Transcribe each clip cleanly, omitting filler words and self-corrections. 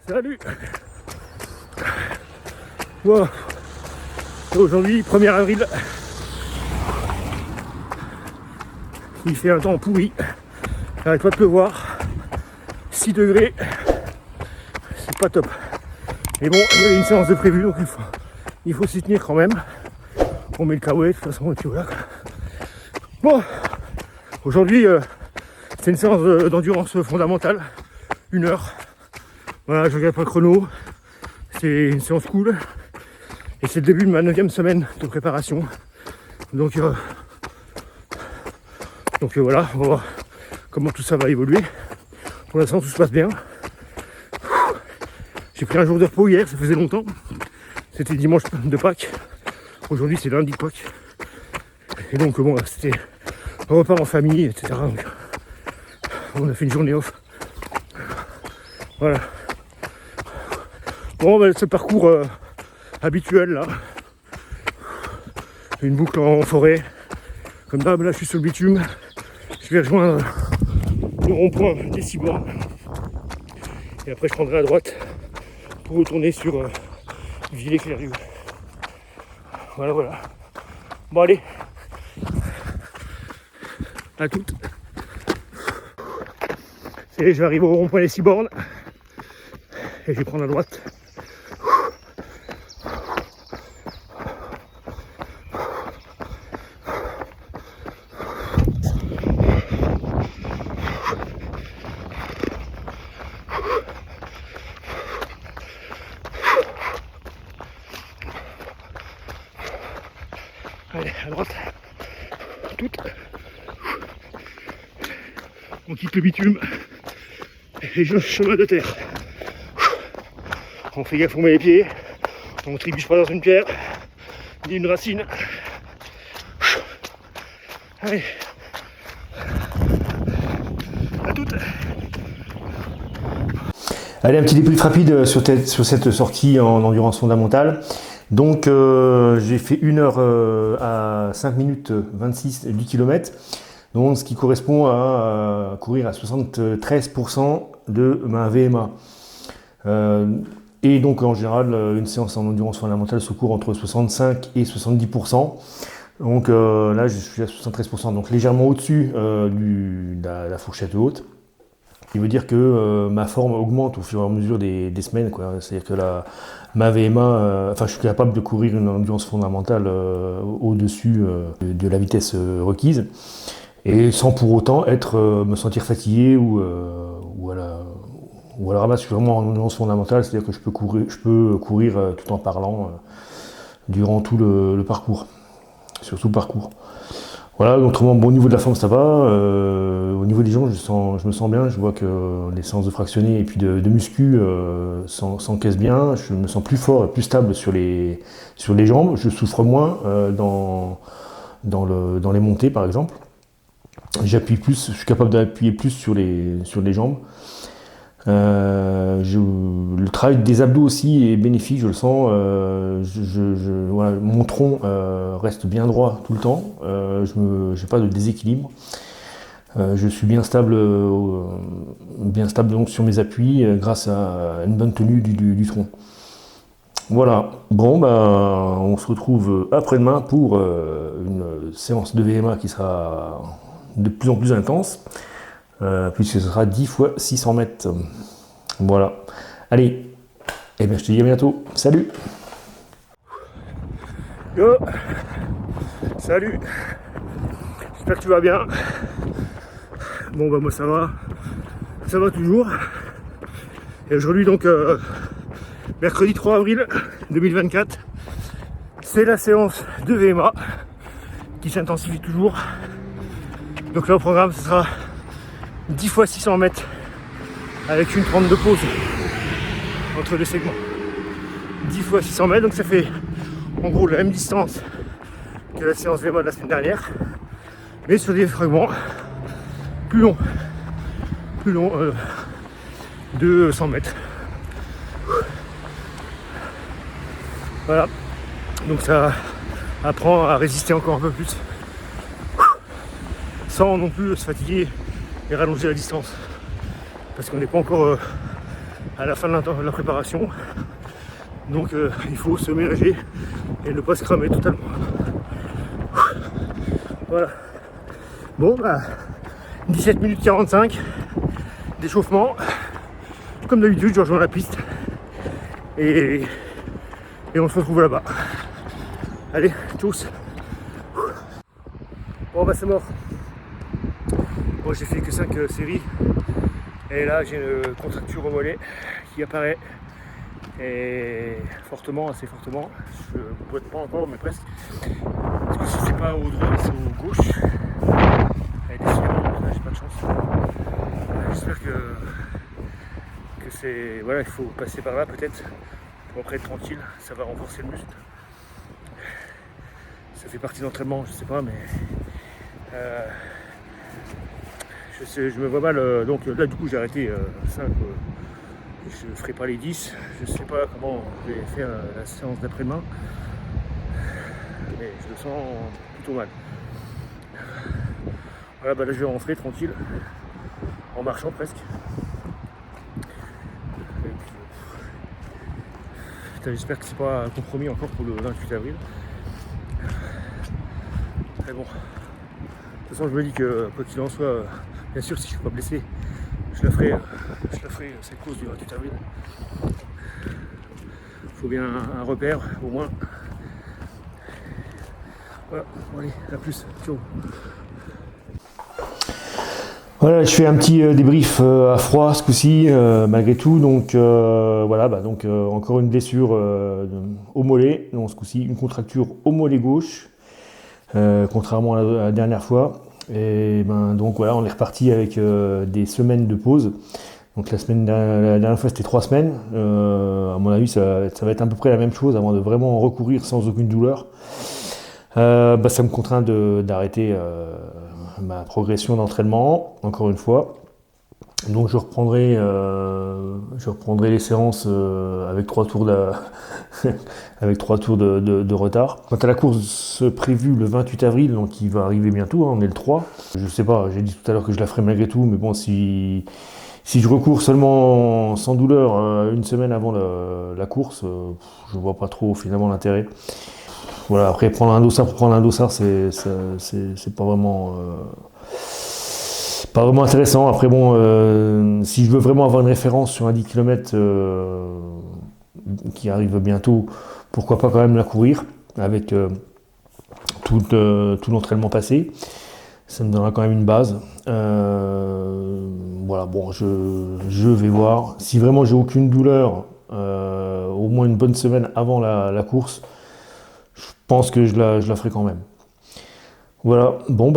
Salut. Wow. Aujourd'hui, 1er avril. Il fait un temps pourri. Il n'arrête pas de pleuvoir. 6 degrés. C'est pas top. Mais bon, il y avait une séance de prévu, donc il faut s'y tenir quand même. On met le caouet de toute façon, et puis voilà. Bon, aujourd'hui, c'est une séance d'endurance fondamentale. 1 heure. Voilà, je regarde pas le chrono. C'est une séance cool. Et c'est le début de ma 9e semaine de préparation. Donc voilà, on va voir comment tout ça va évoluer. Pour l'instant, tout se passe bien. J'ai pris un jour de repos hier, ça faisait longtemps. C'était dimanche de Pâques. Aujourd'hui, c'est lundi de Pâques. Et donc, bon, c'était un repas en famille, etc. Donc, on a fait une journée off. Voilà. Bon, c'est le parcours habituel, là. Une boucle en forêt. Comme d'hab, là, je suis sur le bitume. Je vais rejoindre le rond-point des Cibornes. Et après, je prendrai à droite pour retourner sur Villers-Clérieux. Voilà. Bon, allez. À toutes. Et je vais arriver au rond-point des Cibornes. Et je vais prendre à droite. Allez, à droite. Toutes. On quitte le bitume. Et je chemin de terre. On fait gaffe, on met les pieds. On ne trébuche pas dans une pierre. Ni une racine. Allez. À toutes. Allez, un petit débrief rapide sur cette sortie en endurance fondamentale. Donc j'ai fait 1 heure à 5 minutes 26 du kilomètre, donc ce qui correspond à courir à 73% de ma VMA. Et donc en général, une séance en endurance fondamentale se court entre 65 et 70%. Donc là je suis à 73%, donc légèrement au-dessus de la fourchette haute. Il veut dire que ma forme augmente au fur et à mesure des semaines, quoi. C'est-à-dire que ma VMA, je suis capable de courir une endurance fondamentale au-dessus de la vitesse requise, et sans pour autant me sentir fatigué ou à la ramasse. Je suis vraiment en endurance fondamentale, c'est-à-dire que je peux courir tout en parlant durant tout le parcours, sur tout le parcours. Voilà, autrement, bon, au niveau de la forme, ça va. Au niveau des jambes, je me sens bien. Je vois que les séances de fractionné et puis de muscu s'encaissent bien. Je me sens plus fort et plus stable sur les jambes. Je souffre moins dans les montées, par exemple. J'appuie plus, je suis capable d'appuyer plus sur les jambes. Le travail des abdos aussi est bénéfique, je le sens. Voilà, mon tronc reste bien droit tout le temps. Je n'ai pas de déséquilibre. Je suis bien stable donc sur mes appuis grâce à une bonne tenue du tronc. Voilà. Bon, on se retrouve après-demain pour une séance de VMA qui sera de plus en plus intense. Puisque ce sera 10 fois 600 mètres. Voilà. Allez, je te dis à bientôt. Salut. Yo. Salut. J'espère que tu vas bien. Bon, moi ça va. Ça va toujours. Et aujourd'hui, donc, mercredi 3 avril 2024, c'est la séance de VMA qui s'intensifie toujours. Donc là, au programme, ce sera 10 fois 600 mètres avec une 32 pause entre les segments. 10 fois 600 mètres, donc ça fait en gros la même distance que la séance VMA de la semaine dernière, mais sur des fragments plus longs de 100 mètres. Voilà, donc ça apprend à résister encore un peu plus sans non plus se fatiguer et rallonger la distance, parce qu'on n'est pas encore à la fin de la préparation. Donc il faut se ménager et ne pas se cramer totalement. Voilà. Bon, 17 minutes 45 d'échauffement. Comme d'habitude, je rejoins la piste et on se retrouve là-bas. Allez, tchuss. Bon bah c'est mort. Bon, j'ai fait que 5 séries et là j'ai une contracture au mollet qui apparaît et fortement, assez fortement. Je ne boite pas encore mais presque. Parce que si c'est pas au droit c'est au gauche. Et décidément, là j'ai pas de chance. J'espère que c'est. Voilà, il faut passer par là peut-être pour après être tranquille, ça va renforcer le muscle. Ça fait partie de l'entraînement, je sais pas, mais je me vois mal. Donc là, du coup, j'ai arrêté 5. Je ferai pas les 10. Je sais pas comment je vais faire la séance d'après-demain, mais je le sens plutôt mal. Voilà, bah là, je vais rentrer tranquille, en marchant presque. J'espère que c'est pas un compromis encore pour le 28 avril. Mais bon, de toute façon je me dis que quoi qu'il en soit, bien sûr si je suis pas blessé, je la ferai cette course du 28 avril. Il faut bien un repère au moins. Voilà, bon allez, à plus, ciao. Voilà, je fais un petit débrief à froid ce coup-ci, malgré tout. Donc voilà, donc encore une blessure au mollet. Donc ce coup-ci, une contracture au mollet gauche, contrairement à la dernière fois. Et donc voilà, on est reparti avec des semaines de pause. Donc la dernière fois c'était 3 semaines. À mon avis, ça va être à peu près la même chose avant de vraiment recourir sans aucune douleur. Ça me contraint d'arrêter ma progression d'entraînement, encore une fois. Donc je reprendrai les séances avec 3 tours avec 3 tours de retard. Quant à la course prévue le 28 avril, donc qui va arriver bientôt, on est le 3. Je sais pas, j'ai dit tout à l'heure que je la ferai malgré tout, mais bon, si je recours seulement sans douleur une semaine avant la course, je vois pas trop finalement l'intérêt. Voilà, après prendre un dossard pour prendre un dossard, c'est pas vraiment intéressant. Après bon, si je veux vraiment avoir une référence sur un 10 km qui arrive bientôt, pourquoi pas quand même la courir avec tout l'entraînement passé. Ça me donnera quand même une base. Voilà, bon, je vais voir. Si vraiment j'ai aucune douleur, au moins une bonne semaine avant la course, je pense que je la ferai quand même. Voilà, bon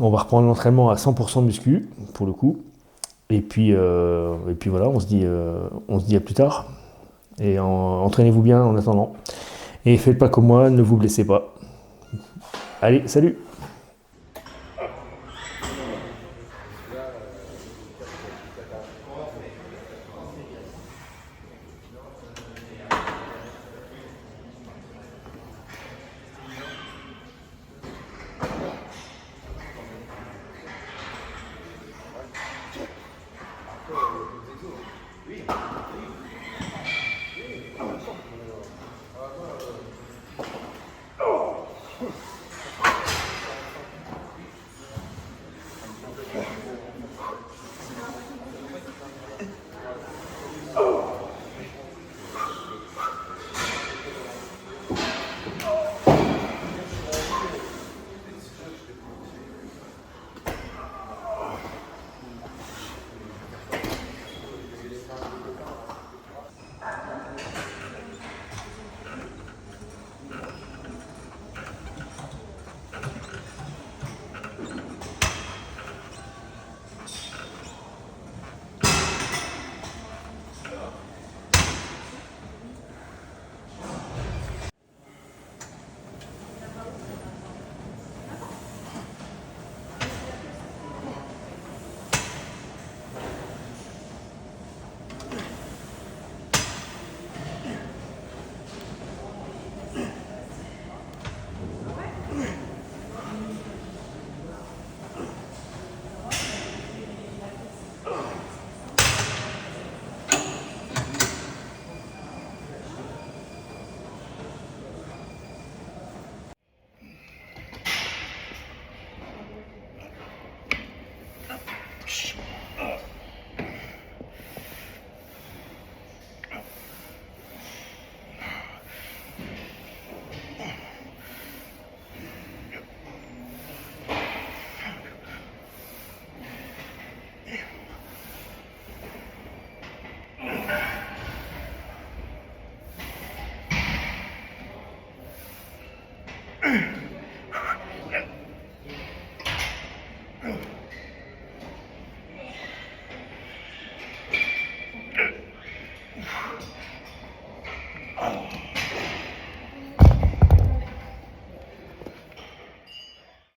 on va reprendre l'entraînement à 100% muscu pour le coup. Et puis voilà, on se dit à plus tard. Et entraînez-vous bien en attendant. Et faites pas comme moi, ne vous blessez pas. Allez, salut!